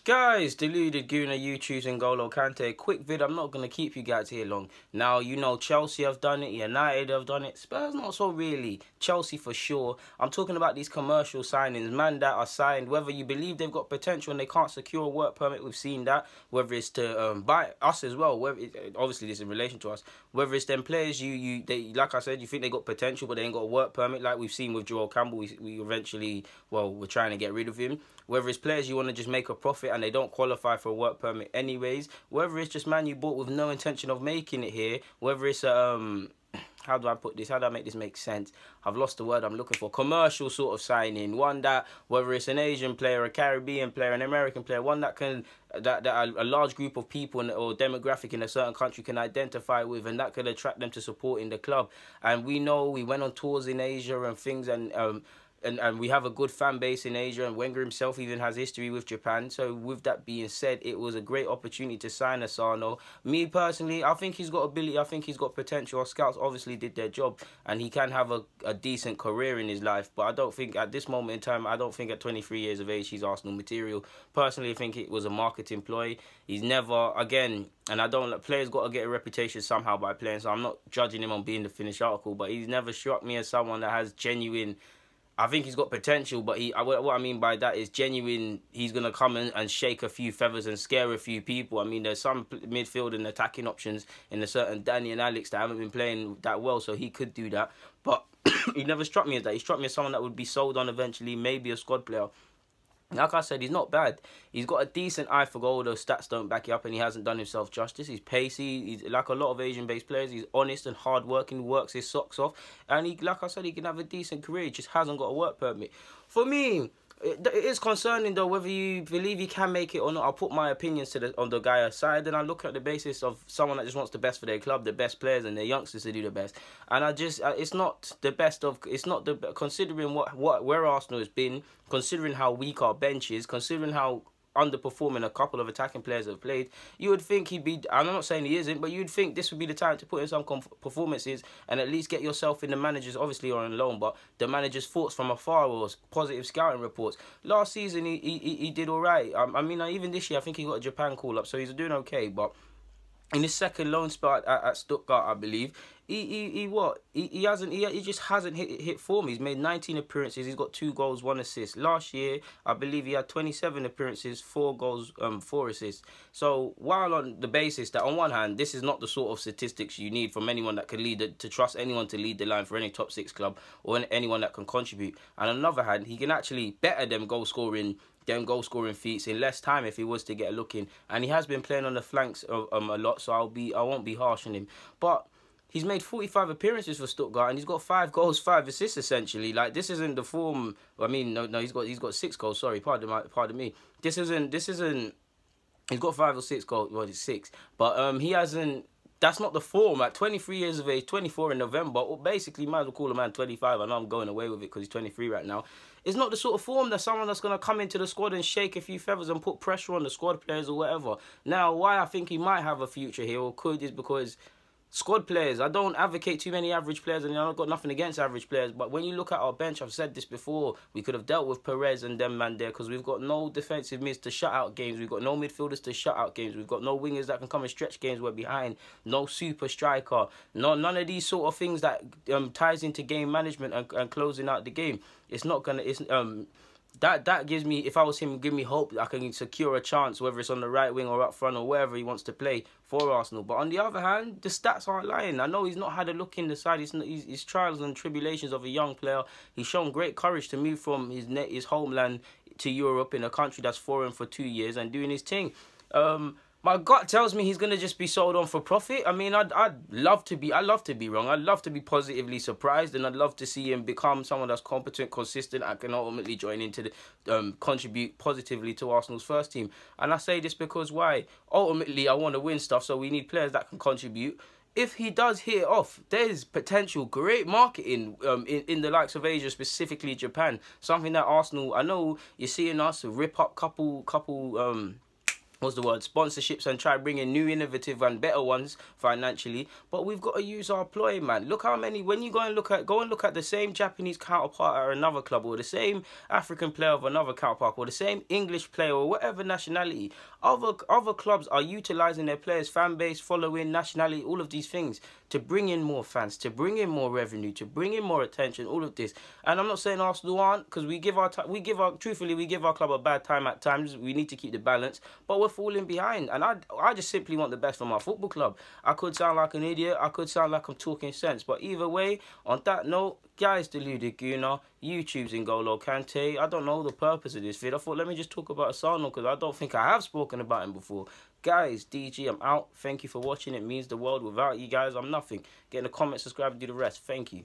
Guys, deluded Guna, you choosing N'Golo Kante. Quick vid, I'm not going to keep you guys here long. Now, you know, Chelsea have done it, United have done it, Spurs not so really. Chelsea for sure. I'm talking about these commercial signings, man that are signed, whether you believe they've got potential and they can't secure a work permit, we've seen that. Whether it's to buy us as well, obviously this is in relation to us. Whether it's them players, they like I said, you think they got potential but they ain't got a work permit, like we've seen with Joel Campbell, we eventually, well, we're trying to get rid of him. Whether it's players you want to just make a profit and they don't qualify for a work permit anyways. Whether it's just man you bought with no intention of making it here. Whether it's how do I put this? How do I make this make sense? I've lost the word I'm looking for. Commercial sort of signing. One that, whether it's an Asian player, a Caribbean player, an American player, one that can that a large group of people or demographic in a certain country can identify with, and that could attract them to supporting the club. And we know we went on tours in Asia and things, and we have a good fan base in Asia, and Wenger himself even has history with Japan. So with that being said, it was a great opportunity to sign Asano. Me personally, I think he's got ability, I think he's got potential. Our scouts obviously did their job, and he can have a decent career in his life. But I don't think at this moment in time, I don't think at 23 years of age he's Arsenal material. Personally, I think it was a marketing ploy. He's never, again, and I don't, players got to get a reputation somehow by playing, so I'm not judging him on being the finished article, but he's never struck me as someone that has genuine, I think he's got potential, but what I mean by that is genuine. He's going to come in and shake a few feathers and scare a few people. I mean, there's some midfield and attacking options in a certain Danny and Alex that haven't been playing that well, so he could do that. But he never struck me as that. He struck me as someone that would be sold on eventually, maybe a squad player. Like I said, he's not bad. He's got a decent eye for goal. Those stats don't back it up, and he hasn't done himself justice. He's pacey. He's like a lot of Asian-based players. He's honest and hard-working, works his socks off. And he, like I said, he can have a decent career. He just hasn't got a work permit. For me, it is concerning, though, whether you believe he can make it or not. I'll put my opinions on the guy aside, and I look at the basis of someone that just wants the best for their club, the best players and their youngsters to do the best. And I just, it's not the best of, it's not the, considering where Arsenal has been, considering how weak our bench is, considering how underperforming a couple of attacking players have played, you would think he'd be, I'm not saying he isn't, but you'd think this would be the time to put in some performances and at least get yourself in the managers, obviously, or on loan, but the manager's thoughts from afar or positive scouting reports. Last season, he did all right. I mean, even this year, I think he got a Japan call-up, so he's doing okay, but in his second loan spell at Stuttgart, I believe, he just hasn't hit form. He's made 19 appearances. He's got 2 goals, 1 assist. Last year, I believe he had 27 appearances, 4 goals, 4 assists. So while on the basis that on one hand, this is not the sort of statistics you need from anyone that can to trust anyone to lead the line for any top 6 club or anyone that can contribute. And on the other hand, he can actually better them goal scoring feats in less time if he was to get a look in. And he has been playing on the flanks a lot, so I won't be harsh on him. But he's made 45 appearances for Stuttgart and he's got 5 goals, 5 assists essentially. Like, this isn't the form. I mean, no, he's got 6 goals. Sorry, pardon me. This isn't. He's got 5 or 6 goals. Well, it's 6, but he hasn't. That's not the form. At 23 years of age, 24 in November, or basically might as well call a man 25. I know I'm going away with it because he's 23 right now. It's not the sort of form that someone that's going to come into the squad and shake a few feathers and put pressure on the squad players or whatever. Now, why I think he might have a future here or could is because squad players, I don't advocate too many average players, and I've got nothing against average players, but when you look at our bench, I've said this before, we could have dealt with Perez and them man there because we've got no defensive mids to shut out games, we've got no midfielders to shut out games, we've got no wingers that can come and stretch games we're behind, no super striker, none of these sort of things that ties into game management and closing out the game. It's not gonna, that gives me, if I was him, give me hope that I can secure a chance, whether it's on the right wing or up front or wherever he wants to play for Arsenal. But on the other hand, the stats aren't lying. I know he's not had a look in the side. His trials and tribulations of a young player. He's shown great courage to move from his homeland to Europe in a country that's foreign for 2 years and doing his thing. My gut tells me he's gonna just be sold on for profit. I mean, I'd love to be wrong. I'd love to be positively surprised, and I'd love to see him become someone that's competent, consistent, and can ultimately join into the contribute positively to Arsenal's first team. And I say this because why? Ultimately, I want to win stuff, so we need players that can contribute. If he does hit it off, there's potential great marketing in the likes of Asia, specifically Japan. Something that Arsenal, I know you're seeing us rip up couple what's the word, sponsorships, and try bringing new innovative and better ones financially. But we've got to use our ploy, man. Look how many, when you go and look at the same Japanese counterpart at another club, or the same African player of another counterpart, or the same English player, or whatever nationality, other clubs are utilizing their players' fan base, following, nationality, all of these things to bring in more fans, to bring in more revenue, to bring in more attention, all of this. And I'm not saying Arsenal aren't, because we give our club a bad time at times. We need to keep the balance, but we're falling behind. And I just simply want the best for my football club. I could sound like an idiot, I could sound like I'm talking sense, but either way, on that note, guys, deluded Guna, YouTube's N'Golo Kante. I don't know the purpose of this vid. I thought, let me just talk about Asano, because I don't think I have spoken about him before. Guys, DG, I'm out. Thank you for watching. It means the world. Without you guys, I'm nothing. Get in the comments, subscribe, and do the rest. Thank you.